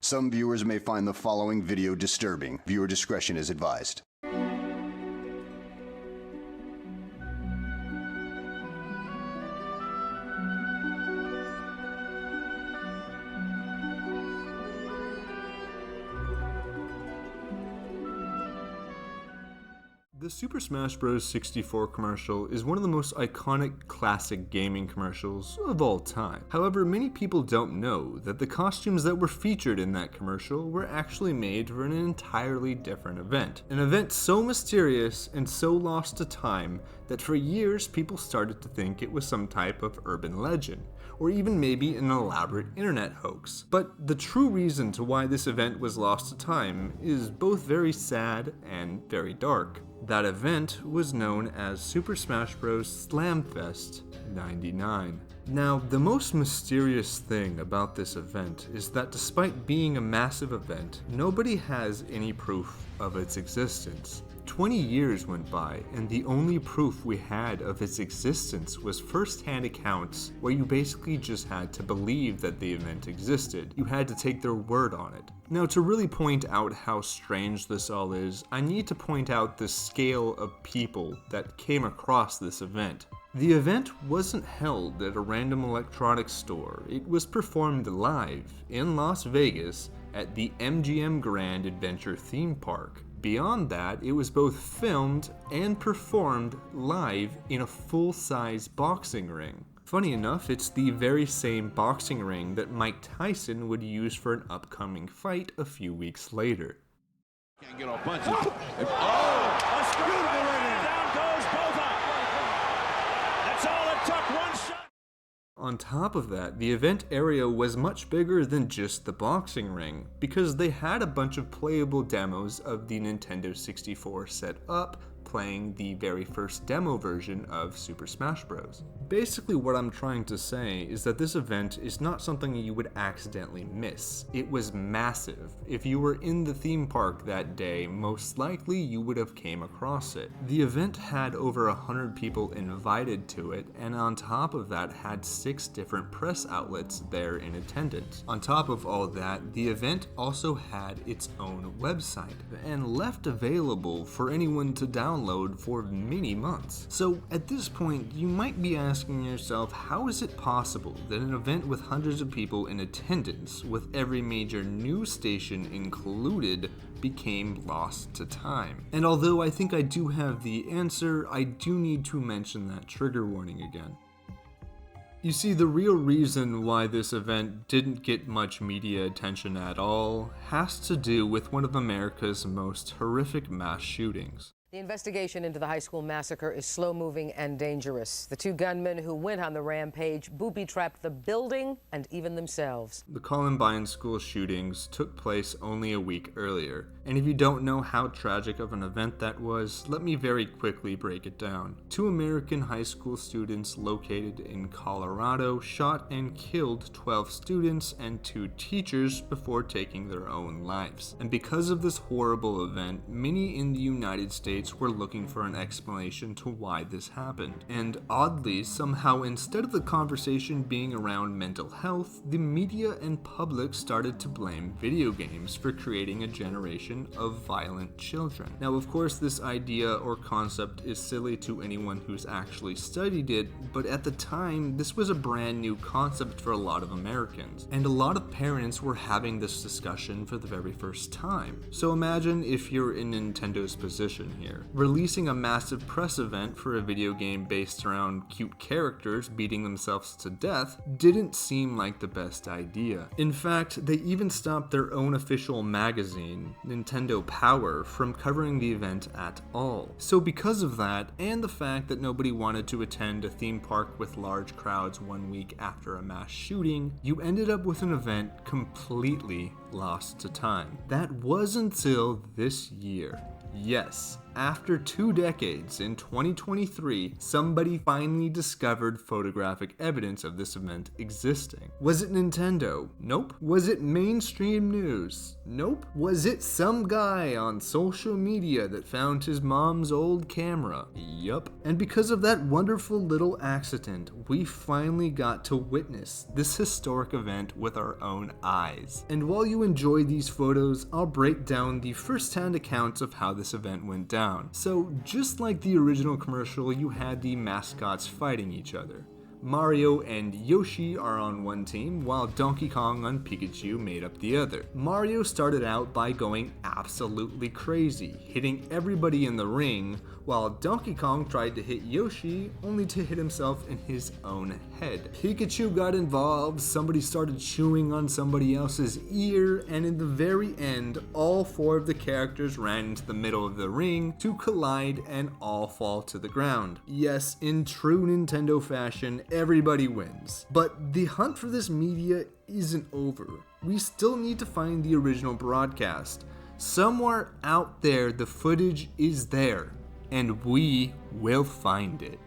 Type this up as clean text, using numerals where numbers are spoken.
Some viewers may find the following video disturbing. Viewer discretion is advised. The Super Smash Bros. 64 commercial is one of the most iconic classic gaming commercials of all time. However, many people don't know that the costumes that were featured in that commercial were actually made for an entirely different event. An event so mysterious and so lost to time that for years people started to think it was some type of urban legend, or even maybe an elaborate internet hoax. But the true reason to why this event was lost to time is both very sad and very dark. That event was known as Super Smash Bros. Slamfest 99. Now, the most mysterious thing about this event is that despite being a massive event, nobody has any proof of its existence. 20 years went by, and the only proof we had of its existence was first-hand accounts where you basically just had to believe that the event existed. You had to take their word on it. Now, to really point out how strange this all is, I need to point out the scale of people that came across this event. The event wasn't held at a random electronics store. It was performed live in Las Vegas at the MGM Grand Adventure theme park. Beyond that, it was both filmed and performed live in a full-size boxing ring. Funny enough, it's the very same boxing ring that Mike Tyson would use for an upcoming fight a few weeks later. Can't get off punches. Oh! A straight right down goes Bova. That's all it took, one shot. On top of that, the event area was much bigger than just the boxing ring, because they had a bunch of playable demos of the Nintendo 64 set up, playing the very first demo version of Super Smash Bros. Basically what I'm trying to say is that this event is not something you would accidentally miss. It was massive. If you were in the theme park that day, most likely you would have came across it. The event had over 100 people invited to it, and on top of that had 6 different press outlets there in attendance. On top of all that, the event also had its own website, and left available for anyone to download for many months. So at this point, you might be asking yourself, how is it possible that an event with hundreds of people in attendance, with every major news station included, became lost to time? And although I think I do have the answer, I do need to mention that trigger warning again. You see, the real reason why this event didn't get much media attention at all has to do with one of America's most horrific mass shootings. The investigation into the high school massacre is slow-moving and dangerous. The 2 gunmen who went on the rampage booby-trapped the building and even themselves. The Columbine school shootings took place only a week earlier, and if you don't know how tragic of an event that was, let me very quickly break it down. 2 American high school students located in Colorado shot and killed 12 students and 2 teachers before taking their own lives. And because of this horrible event, many in the United States were looking for an explanation to why this happened. And oddly, somehow instead of the conversation being around mental health, the media and public started to blame video games for creating a generation of violent children. Now, of course, this idea or concept is silly to anyone who's actually studied it, but at the time, this was a brand new concept for a lot of Americans, and a lot of parents were having this discussion for the very first time. So imagine if you're in Nintendo's position here. Releasing a massive press event for a video game based around cute characters beating themselves to death didn't seem like the best idea. In fact, they even stopped their own official magazine, Nintendo Power, from covering the event at all. So because of that, and the fact that nobody wanted to attend a theme park with large crowds 1 week after a mass shooting, you ended up with an event completely lost to time. That was until this year. Yes, after 2 decades, in 2023, somebody finally discovered photographic evidence of this event existing. Was it Nintendo? Nope. Was it mainstream news? Nope. Was it some guy on social media that found his mom's old camera? Yup. And because of that wonderful little accident, we finally got to witness this historic event with our own eyes. And while you enjoy these photos, I'll break down the first-hand accounts of how this event went down. So just like the original commercial, you had the mascots fighting each other. Mario and Yoshi are on one team, while Donkey Kong and Pikachu made up the other. Mario started out by going absolutely crazy, hitting everybody in the ring, while Donkey Kong tried to hit Yoshi, only to hit himself in his own head. Pikachu got involved, somebody started chewing on somebody else's ear, and in the very end, all 4 of the characters ran into the middle of the ring to collide and all fall to the ground. Yes, in true Nintendo fashion, everybody wins. But the hunt for this media isn't over. We still need to find the original broadcast. Somewhere out there, the footage is there, and we will find it.